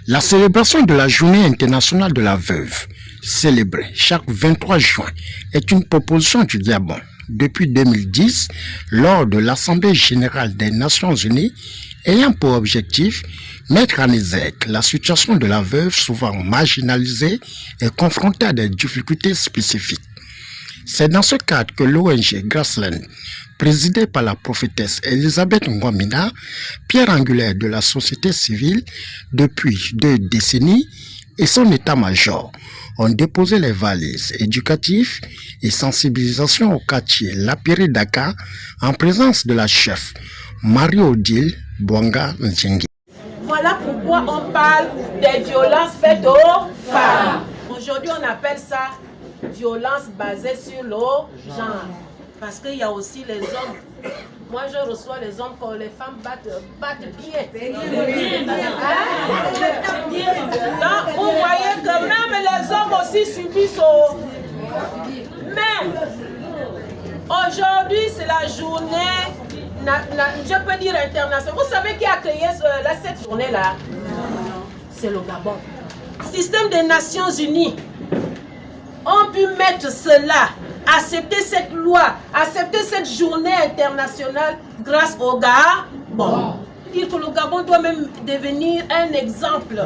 La célébration de la Journée internationale de la veuve, célébrée chaque 23 juin, est une proposition du Gabon. Depuis 2010, lors de l'Assemblée générale des Nations unies, ayant pour objectif mettre en exergue la situation de la veuve souvent marginalisée et confrontée à des difficultés spécifiques. C'est dans ce cadre que l'ONG Grassland, présidée par la prophétesse Elisabeth Ngwamina, pierre angulaire de la société civile depuis 2 décennies, et son état-major ont déposé les valises éducatives et sensibilisation au quartier Lapierre Dakar en présence de la chef Marie-Odile Bouanga Njengi. Voilà pourquoi on parle des violences faites aux femmes. Aujourd'hui, on appelle ça violence basée sur le genre. Parce qu'il y a aussi les hommes. Moi, je reçois les hommes quand les femmes battent bien. Donc, vous voyez que même les hommes aussi subissent. Mais aujourd'hui, c'est la journée, je peux dire internationale. Vous savez qui a créé cette journée-là? C'est le Gabon. Système des Nations Unies ont pu mettre cela, accepter cette loi, accepter cette journée internationale grâce au Gabon. Dire que le Gabon doit même devenir un exemple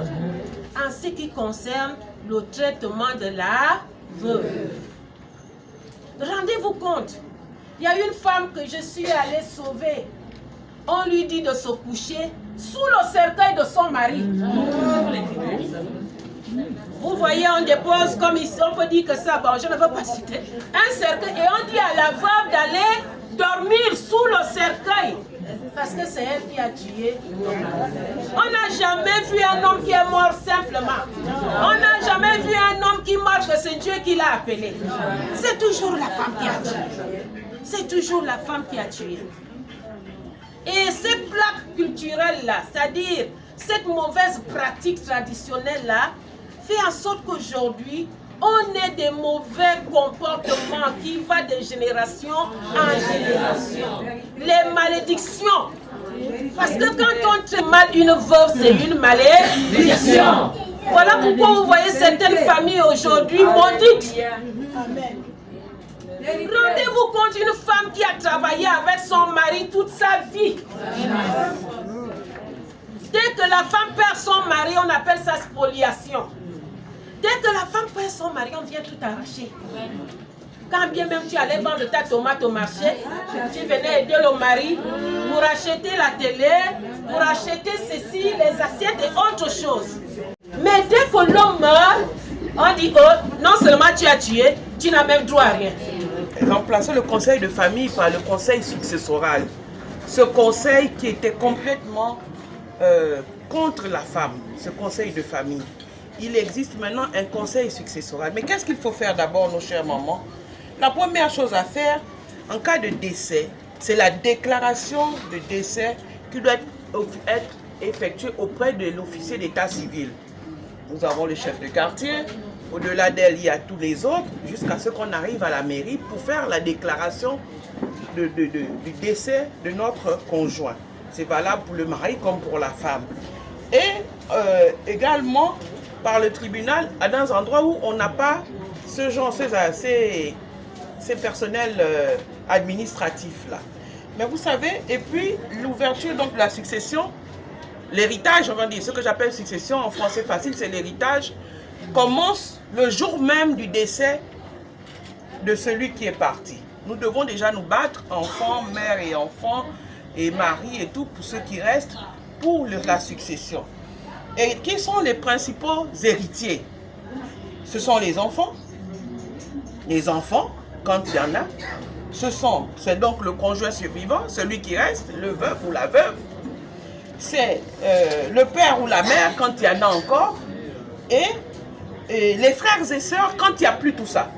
en ce qui concerne le traitement de la veuve. Rendez-vous compte, il y a une femme que je suis allée sauver. On lui dit de se coucher sous le cercueil de son mari. Vous voyez, on dépose comme ici, on peut dire que ça, bon, je ne veux pas citer, un cercueil, et on dit à la veuve d'aller dormir sous le cercueil. Parce que c'est elle qui a tué. On n'a jamais vu un homme qui est mort simplement. On n'a jamais vu un homme qui marche, que c'est Dieu qui l'a appelé. C'est toujours la femme qui a tué. C'est toujours la femme qui a tué. Et ces plaques culturelles-là, c'est-à-dire cette mauvaise pratique traditionnelle-là, fait en sorte qu'aujourd'hui, on ait des mauvais comportements qui vont de génération en génération. Les malédictions. Parce que quand on traite mal une veuve, c'est une malédiction. Voilà pourquoi vous voyez certaines familles aujourd'hui maudites. Rendez-vous compte une femme qui a travaillé avec son mari toute sa vie. Dès que la femme perd son mari, on appelle ça spoliation. Dès que la femme perd son mari, on vient tout arracher. Quand bien même tu allais vendre ta tomate au marché, tu venais aider le mari pour acheter la télé, pour acheter ceci, les assiettes et autre chose. Mais dès que l'homme meurt, on dit oh, non seulement tu as tué, tu n'as même droit à rien. Remplacer le conseil de famille par le conseil successoral. Ce conseil qui était complètement contre la femme, ce conseil de famille. Il existe maintenant un conseil successoral. Mais qu'est-ce qu'il faut faire d'abord, nos chères mamans? La première chose à faire, en cas de décès, c'est la déclaration de décès qui doit être effectuée auprès de l'officier d'état civil. Nous avons le chef de quartier, au-delà d'elle, il y a tous les autres, jusqu'à ce qu'on arrive à la mairie pour faire la déclaration du décès de notre conjoint. C'est valable pour le mari comme pour la femme. Et également par le tribunal, dans un endroit où on n'a pas ce genre, ces personnels administratifs là. Mais vous savez, et puis l'ouverture donc de la succession, l'héritage, on va dire, ce que j'appelle succession en français facile, c'est l'héritage, commence le jour même du décès de celui qui est parti. Nous devons déjà nous battre, enfants, mères et enfants, et mari et tout, pour ceux qui restent, pour la succession. Et qui sont les principaux héritiers? Ce sont les enfants. Les enfants, quand il y en a, c'est donc le conjoint survivant, celui qui reste, le veuf ou la veuve. C'est le père ou la mère, quand il y en a encore. Et les frères et sœurs, quand il n'y a plus tout ça.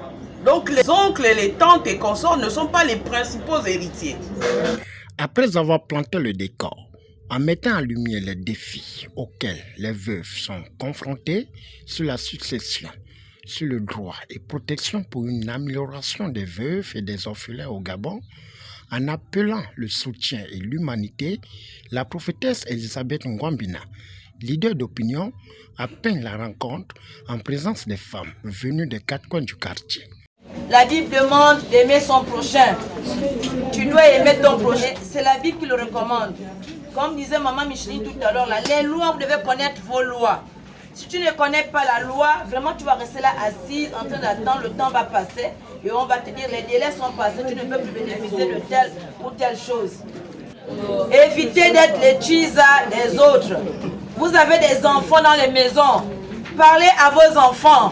Donc les oncles et les tantes et consorts ne sont pas les principaux héritiers. Après avoir planté le décor, en mettant en lumière les défis auxquels les veuves sont confrontées sur la succession, sur le droit et protection pour une amélioration des veuves et des orphelins au Gabon, en appelant le soutien et l'humanité, la prophétesse Elisabeth Ngwamina leader d'opinion, a peint la rencontre en présence des femmes venues des 4 coins du quartier. La Bible demande d'aimer son prochain. Tu dois aimer ton prochain. C'est la Bible qui le recommande. Comme disait Maman Micheline tout à l'heure, les lois, vous devez connaître vos lois. Si tu ne connais pas la loi, vraiment tu vas rester là assise en train d'attendre, le temps va passer et on va te dire les délais sont passés, tu ne peux plus bénéficier de telle ou telle chose. Évitez d'être les tchisa des autres. Vous avez des enfants dans les maisons. Parlez à vos enfants.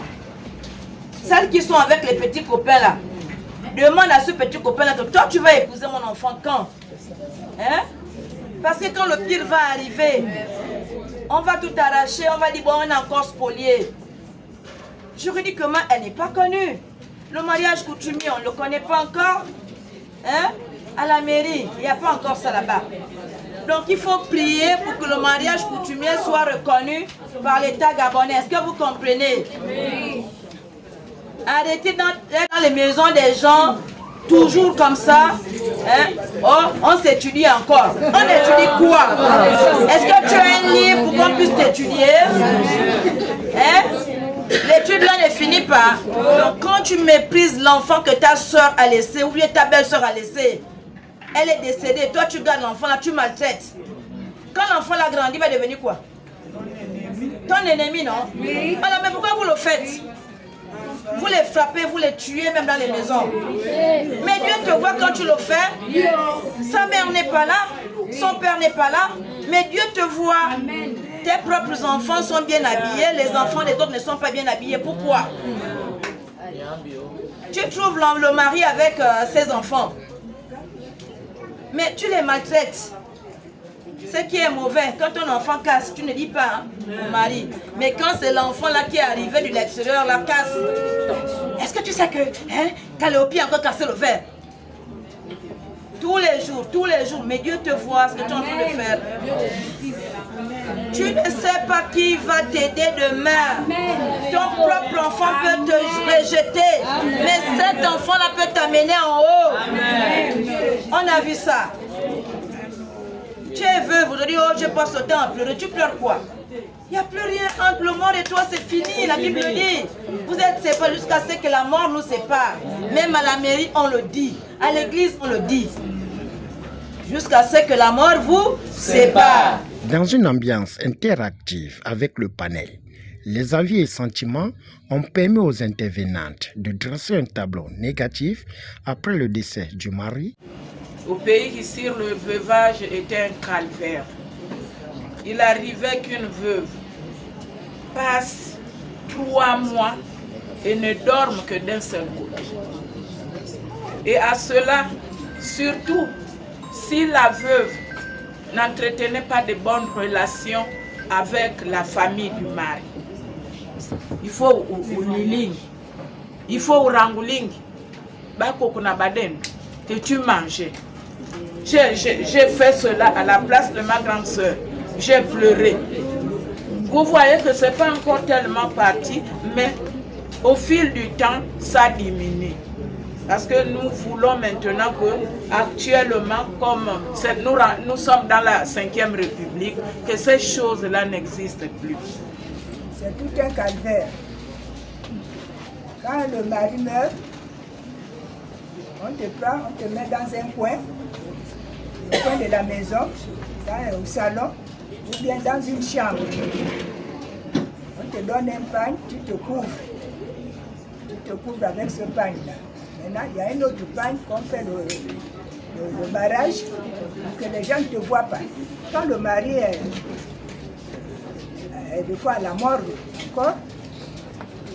Celles qui sont avec les petits copains là. Demande à ce petit copain là, toi tu vas épouser mon enfant quand? Hein? Parce que quand le pire va arriver, on va tout arracher, on va dire bon on est encore spolié. Juridiquement elle n'est pas connue. Le mariage coutumier on ne le connaît pas encore. Hein? À la mairie, il n'y a pas encore ça là-bas. Donc il faut prier pour que le mariage coutumier soit reconnu par l'État gabonais. Est-ce que vous comprenez? Oui. Arrêtez dans les maisons des gens, toujours comme ça. Hein? Oh, on s'étudie encore. On étudie quoi? Est-ce que tu as un livre pour qu'on puisse t'étudier? Hein? L'étude là ne finit pas. Donc quand tu méprises l'enfant que ta soeur a laissé, ou bien ta belle-soeur a laissé, elle est décédée, toi tu gardes l'enfant là, tu maltraites. Quand l'enfant l'a grandi, il va devenir quoi? Ton ennemi, non? Oui. Alors mais pourquoi vous le faites? Vous les frappez, vous les tuez même dans les maisons. Mais Dieu te voit quand tu le fais. Sa mère n'est pas là, son père n'est pas là, mais Dieu te voit. Tes propres enfants sont bien habillés, les enfants des autres ne sont pas bien habillés. Pourquoi? Tu trouves le mari avec ses enfants, mais tu les maltraites. Ce qui est mauvais, quand ton enfant casse, tu ne dis pas hein, mari. Mais quand c'est l'enfant là qui est arrivé de l'extérieur, la casse. Est-ce que tu sais que Calliope a encore cassé le verre? Tous les jours, mais Dieu te voit ce que tu es en train de faire. Tu ne sais pas qui va t'aider demain. Ton propre enfant peut te rejeter, mais cet enfant là peut t'amener en haut. On a vu ça. Tu es veuve, aujourd'hui, oh, je passe le temps à pleurer. Tu pleures quoi? Il n'y a plus rien entre le mort et toi, c'est fini. La Bible le dit. Vous êtes séparés jusqu'à ce que la mort nous sépare. Même à la mairie, on le dit. À l'église, on le dit. Jusqu'à ce que la mort vous sépare. Dans une ambiance interactive avec le panel, les avis et sentiments ont permis aux intervenantes de dresser un tableau négatif après le décès du mari. Au pays ici, le veuvage était un calvaire. Il arrivait qu'une veuve passe 3 mois et ne dorme que d'un seul côté. Et à cela, surtout, si la veuve n'entretenait pas de bonnes relations avec la famille du mari, il faut liling, il faut ranguling, que tu manges. J'ai fait cela à la place de ma grande soeur. J'ai pleuré. Vous voyez que ce n'est pas encore tellement parti, mais au fil du temps, ça diminue. Parce que nous voulons maintenant que, actuellement, comme nous sommes dans la 5e République, que ces choses-là n'existent plus. C'est tout un calvaire. Quand le mari meurt, on te prend, on te met dans un coin, au coin de la maison, au salon, ou bien dans une chambre. On te donne un pagne, tu te couvres. Tu te couvres avec ce pagne-là. Maintenant, il y a un autre pagne qu'on fait le barrage pour que les gens ne te voient pas. Quand le mari est des fois à la mort du corps,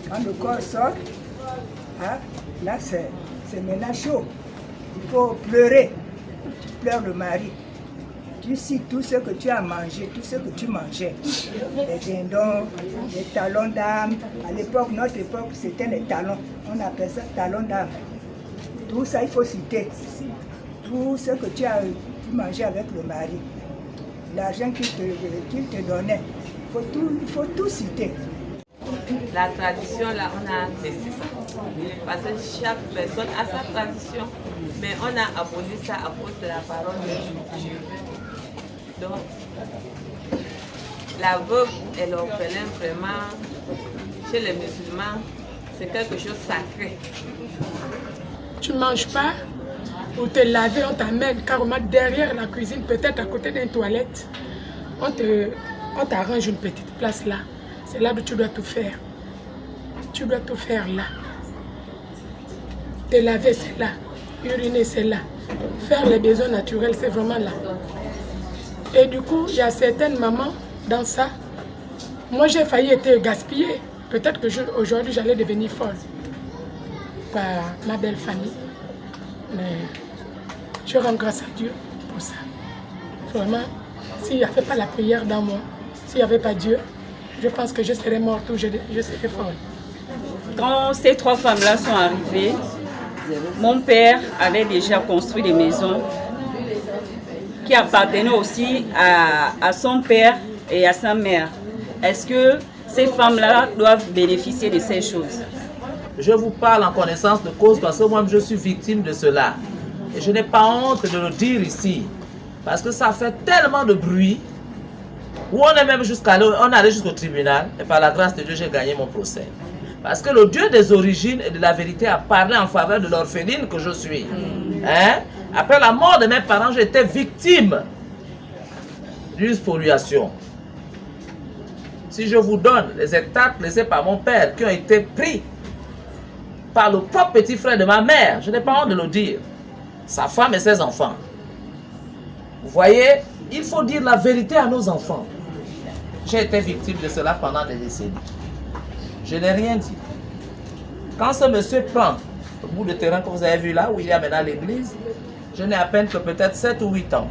quand le corps sort, hein, là c'est maintenant chaud. Il faut pleurer. Tu pleures le mari. Tu cites tout ce que tu as mangé, tout ce que tu mangeais. Les dindons, les talons d'âme. À l'époque, notre époque, c'était les talons. On appelle ça talons d'âme. Tout ça, il faut citer. Tout ce que tu as mangé avec le mari. L'argent qu'il te donnait. Il faut tout citer. La tradition, là, on a laissé ça. Parce que chaque personne a sa tradition, mais on a aboli ça à cause de la parole de Dieu. Donc, la veuve et l'orphelin, vraiment, chez les musulmans, c'est quelque chose de sacré. Tu ne manges pas, pour te laver, on t'amène carrément derrière la cuisine, peut-être à côté d'une toilette. On t'arrange une petite place là. C'est là où tu dois tout faire. Tu dois tout faire là. Te laver, c'est là. Uriner, c'est là. Faire les besoins naturels, c'est vraiment là. Et du coup, il y a certaines mamans dans ça. Moi, j'ai failli être gaspillée. Peut-être qu'aujourd'hui, j'allais devenir folle par ma belle famille. Mais je rends grâce à Dieu pour ça. Vraiment, s'il n'y avait pas la prière dans moi, s'il n'y avait pas Dieu, je pense que je serais morte ou je serais folle. Quand ces trois femmes-là sont arrivées, mon père avait déjà construit des maisons qui appartenaient aussi à son père et à sa mère. Est-ce que ces femmes-là doivent bénéficier de ces choses? Je vous parle en connaissance de cause parce que moi-même je suis victime de cela. Et je n'ai pas honte de le dire ici. Parce que ça fait tellement de bruit. Où on est même allé jusqu'au tribunal. Et par la grâce de Dieu, j'ai gagné mon procès. Parce que le Dieu des origines et de la vérité a parlé en faveur de l'orpheline que je suis. Hein? Après la mort de mes parents, j'étais victime d'une spoliation. Si je vous donne les étapes laissées par mon père qui ont été pris par le propre petit frère de ma mère, je n'ai pas honte de le dire, sa femme et ses enfants. Vous voyez, il faut dire la vérité à nos enfants. J'ai été victime de cela pendant des décennies. Je n'ai rien dit. Quand ce monsieur prend le bout de terrain que vous avez vu là, où il y a maintenant l'église, je n'ai à peine que peut-être 7 ou 8 ans.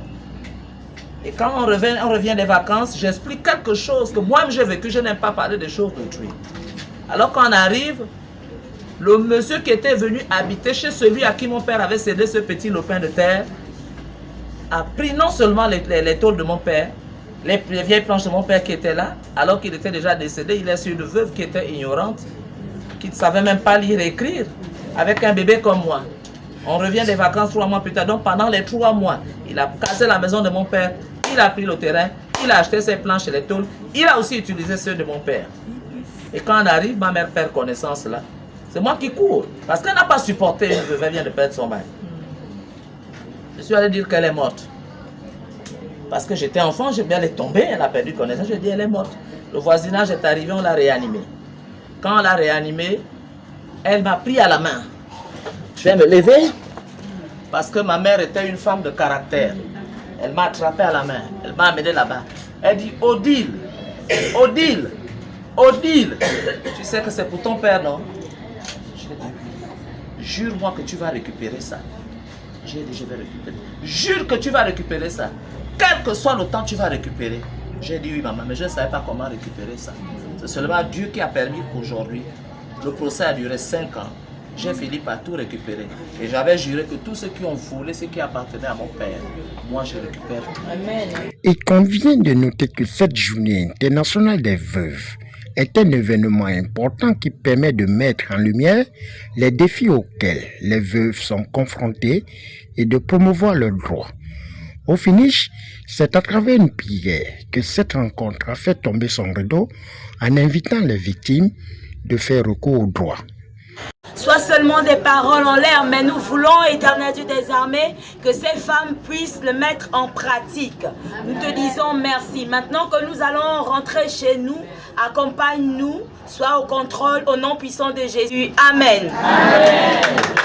Et quand on revient des vacances, j'explique quelque chose que moi-même j'ai vécu, je n'aime pas parler des choses d'autrui. Alors qu'on arrive, le monsieur qui était venu habiter chez celui à qui mon père avait cédé ce petit lopin de terre, a pris non seulement les tôles de mon père, les vieilles planches de mon père qui étaient là, alors qu'il était déjà décédé, il est sur une veuve qui était ignorante, qui ne savait même pas lire et écrire, avec un bébé comme moi. On revient des vacances 3 mois plus tard, donc pendant les 3 mois, il a cassé la maison de mon père, il a pris le terrain, il a acheté ses planches et les tôles, il a aussi utilisé ceux de mon père. Et quand on arrive, ma mère perd connaissance là, c'est moi qui cours, parce qu'elle n'a pas supporté une veuve, elle vient de perdre son mari. Je suis allé dire qu'elle est morte. Parce que j'étais enfant, j'ai bien tombé, elle a perdu connaissance, je dis elle est morte. Le voisinage est arrivé, on l'a réanimée. Quand on l'a réanimée, elle m'a pris à la main. Je vais me lever, parce que ma mère était une femme de caractère. Elle m'a attrapé à la main, elle m'a amené là-bas. Elle dit, Odile, Odile, Odile, tu sais que c'est pour ton père, non? Je lui ai dit, jure-moi que tu vas récupérer ça. J'ai dit, je vais récupérer. Jure que tu vas récupérer ça. Quel que soit le temps, tu vas récupérer. J'ai dit, oui, maman, mais je ne savais pas comment récupérer ça. C'est seulement Dieu qui a permis qu'aujourd'hui, le procès a duré 5 ans. J'ai fini par tout récupérer. Et j'avais juré que tous ceux qui ont volé ce qui appartenait à mon père, moi, je récupère. Amen. Il convient de noter que cette journée internationale des veuves est un événement important qui permet de mettre en lumière les défis auxquels les veuves sont confrontées et de promouvoir leurs droits. Au finish, c'est à travers une prière que cette rencontre a fait tomber son rideau en invitant les victimes de faire recours aux droits. Soit seulement des paroles en l'air, mais nous voulons, Éternel Dieu des armées, que ces femmes puissent le mettre en pratique. Nous te disons merci. Maintenant que nous allons rentrer chez nous, accompagne-nous, sois au contrôle, au nom puissant de Jésus. Amen. Amen.